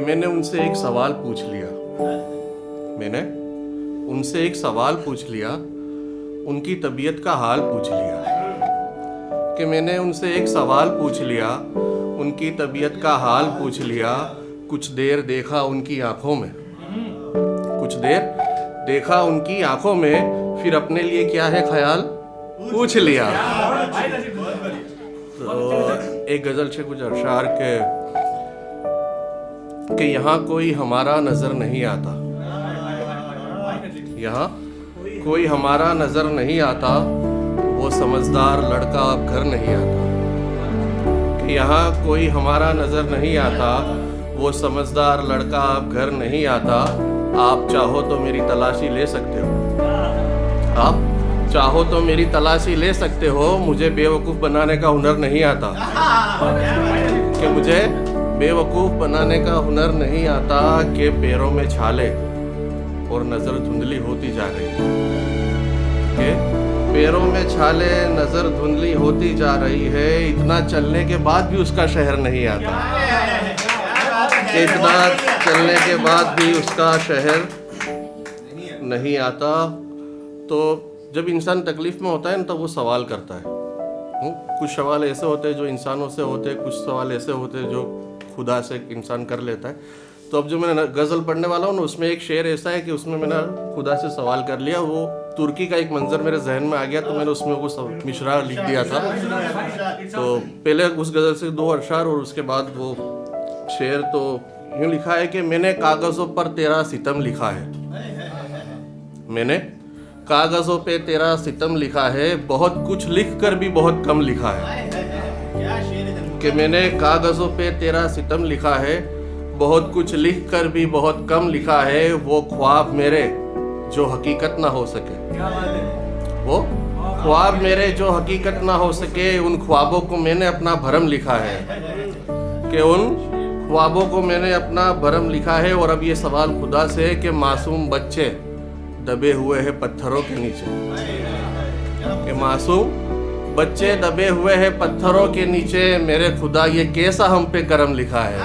कि मैंने उनसे एक सवाल पूछ लिया। मैंने उनसे एक सवाल पूछ लिया, उनकी तबीयत का हाल पूछ लिया। कि मैंने उनसे एक सवाल पूछ लिया, उनकी तबीयत का हाल पूछ लिया। कुछ देर देखा उनकी आंखों में, कुछ देर देखा उनकी आंखों में, फिर अपने लिए क्या है ख्याल पूछ लिया। तो एक गजल से कुछ अशार के कि यहाँ कोई हमारा नजर नहीं आता, यहाँ कोई हमारा नजर नहीं आता, वो समझदार लड़का अब घर नहीं आता। कि यहाँ कोई हमारा नजर नहीं आता, वो समझदार लड़का अब घर नहीं आता। आप चाहो तो मेरी तलाशी ले सकते हो, आप चाहो तो मेरी तलाशी ले सकते हो। मुझे बेवकूफ़ बनाने का हुनर नहीं आता, कि मुझे बेवकूफ़ बनाने का हुनर नहीं आता। कि पैरों में छाले और नज़र धुंधली होती जा रही है, कि पैरों में छाले नज़र धुंधली होती जा रही है। इतना चलने के बाद भी उसका शहर नहीं आता, कि इतना चलने के बाद भी उसका शहर नहीं आता। तो जब इंसान तकलीफ़ में होता है ना, तो वो सवाल करता है। कुछ सवाल ऐसे होते हैं जो इंसानों से होते हैं, कुछ सवाल ऐसे होते हैं जो खुदा से इंसान कर लेता है। तो अब जो मैं गज़ल पढ़ने वाला हूँ ना, उसमें एक शेर ऐसा है कि उसमें मैंने खुदा से सवाल कर लिया। वो तुर्की का एक मंजर मेरे जहन में आ गया, तो मैंने उसमें वो मिशरा लिख दिया था। तो पहले उस गज़ल से 2 अशआर और उसके बाद वो शेर। तो यूँ लिखा है कि मैंने कागज़ों पर तेरा सितम लिखा है, मैंने कागज़ों पे तेरा सितम लिखा है। बहुत कुछ लिख कर भी बहुत कम लिखा है। कि मैंने कागज़ों पे तेरा सितम लिखा है, बहुत कुछ लिख कर भी बहुत कम लिखा है। वो ख्वाब मेरे जो हकीकत ना हो सके, वो ख्वाब मेरे जो हकीकत ना हो सके, उन ख्वाबों को मैंने अपना भरम लिखा है। कि उन ख्वाबों को मैंने अपना भरम लिखा है। और अब ये सवाल खुदा से है कि मासूम बच्चे दबे हुए हैं पत्थरों के नीचे, कि मासूम बच्चे दबे हुए हैं पत्थरों के नीचे। मेरे खुदा ये कैसा हम पे करम लिखा है,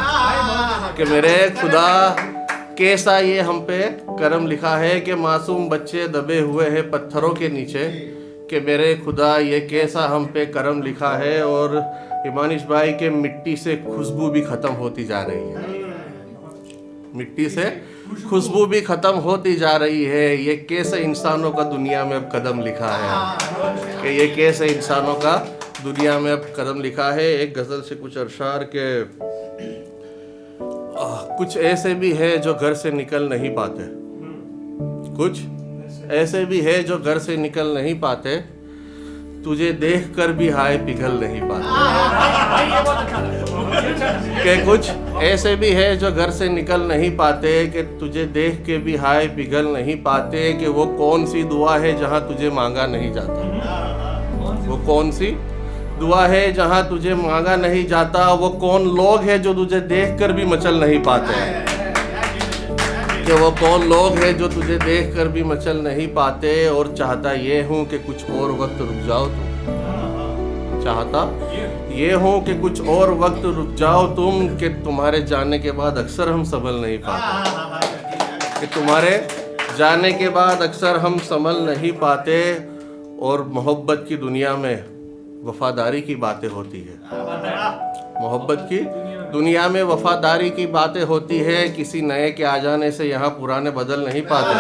कि मेरे खुदा कैसा ये हम पे करम लिखा है। कि मासूम बच्चे दबे हुए हैं पत्थरों के नीचे, कि मेरे खुदा ये कैसा हम पे करम लिखा है। और हिमानिश भाई के मिट्टी से खुशबू भी ख़त्म होती जा रही है, मिट्टी से खुशबू भी ख़त्म होती जा रही है। ये कैसे इंसानों का दुनिया में अब कदम लिखा है, कि ये कैसे इंसानों का दुनिया में अब कदम लिखा है। एक गज़ल से कुछ अशआर के कुछ ऐसे भी है जो घर से निकल नहीं पाते, कुछ ऐसे भी है जो घर से निकल नहीं पाते। तुझे देख कर भी हाय पिघल नहीं पाते। कि कुछ ऐसे भी है जो घर से निकल नहीं पाते, कि तुझे देख के भी हाय पिघल नहीं पाते। कि वो कौन सी दुआ है जहाँ तुझे मांगा नहीं जाता, वो कौन सी दुआ है जहाँ तुझे मांगा नहीं जाता। वो कौन लोग हैं जो तुझे देख कर भी मचल नहीं पाते, कि वो कौन लोग हैं जो तुझे देख कर भी मचल नहीं पाते। और चाहता ये हूँ कि कुछ और वक्त रुक जाओ तुम, चाहता ये हूँ कि कुछ और वक्त रुक जाओ तुम। कि तुम्हारे जाने के बाद अक्सर हम संभल नहीं पाते, कि तुम्हारे जाने के बाद अक्सर हम संभल नहीं पाते। और मोहब्बत की दुनिया में वफादारी की बातें होती है, मोहब्बत की दुनिया में वफादारी की बातें होती है। किसी नए के आ जाने से यहाँ पुराने बदल नहीं पाते।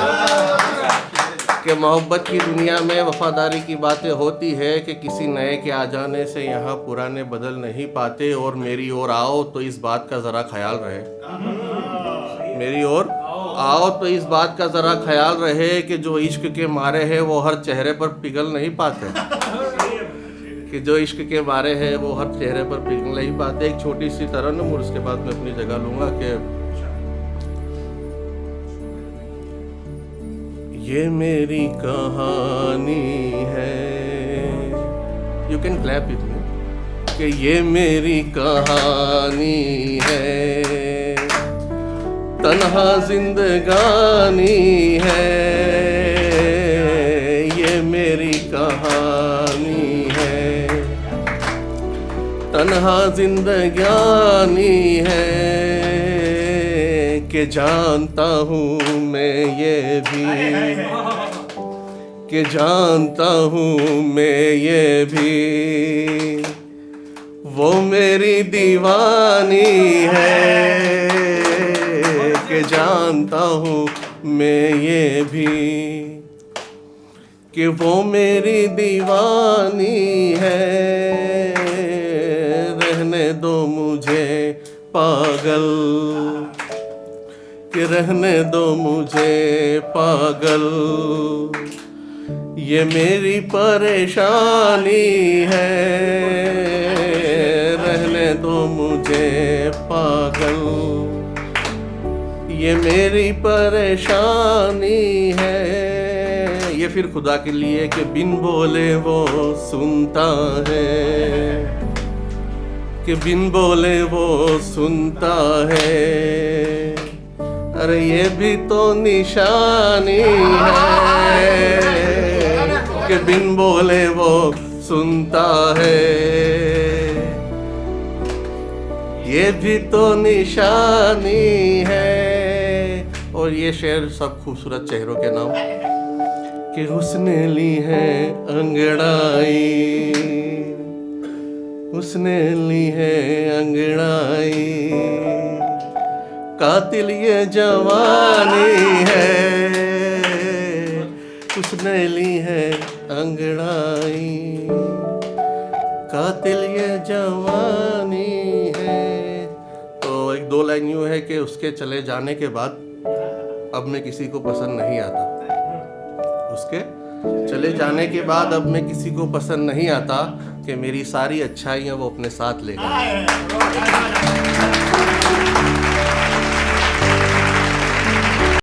कि मोहब्बत की दुनिया में वफादारी की बातें होती है, कि किसी नए के आ जाने से यहाँ पुराने बदल नहीं पाते। और मेरी ओर आओ तो इस बात का ज़रा ख्याल रहे, मेरी ओर आओ तो इस बात का ज़रा ख्याल रहे। कि जो इश्क के मारे हैं वो हर चेहरे पर पिघल नहीं पाते, कि जो इश्क के मारे हैं वो हर चेहरे पर पिघल नहीं पाते। एक छोटी सी तरन्नुम और उसके बाद मैं अपनी जगह लूँगा। कि ये मेरी कहानी है, you can clap with me. कि ये मेरी कहानी है, तन्हा जिंदगानी है। ये मेरी कहानी तन्हा जिंदगानी है। कि जानता हूँ मैं ये भी, कि जानता हूँ मैं ये भी, वो मेरी दीवानी है। कि जानता हूँ मैं ये भी, कि वो मेरी दीवानी है। रहने दो मुझे पागल, कि रहने दो मुझे पागल, ये मेरी परेशानी है। रहने दो मुझे पागल, ये मेरी परेशानी है। ये फिर खुदा के लिए कि बिन बोले वो सुनता है, कि बिन बोले वो सुनता है। अरे ये भी तो निशानी है कि बिन बोले वो सुनता है। ये भी तो निशानी है। और ये शेर सब खूबसूरत चेहरों के नाम, कि उसने ली है अंगड़ाई, उसने ली है अंगड़ाई, कातिल ये जवानी है। उसने ली है अंगड़ाई, कातिल ये जवानी है। तो एक दो लाइन यूँ है कि उसके चले जाने के बाद अब मैं किसी को पसंद नहीं आता। उसके चले जाने के बाद अब मैं किसी को पसंद नहीं आता, कि मेरी सारी अच्छाइयाँ वो अपने साथ ले गए।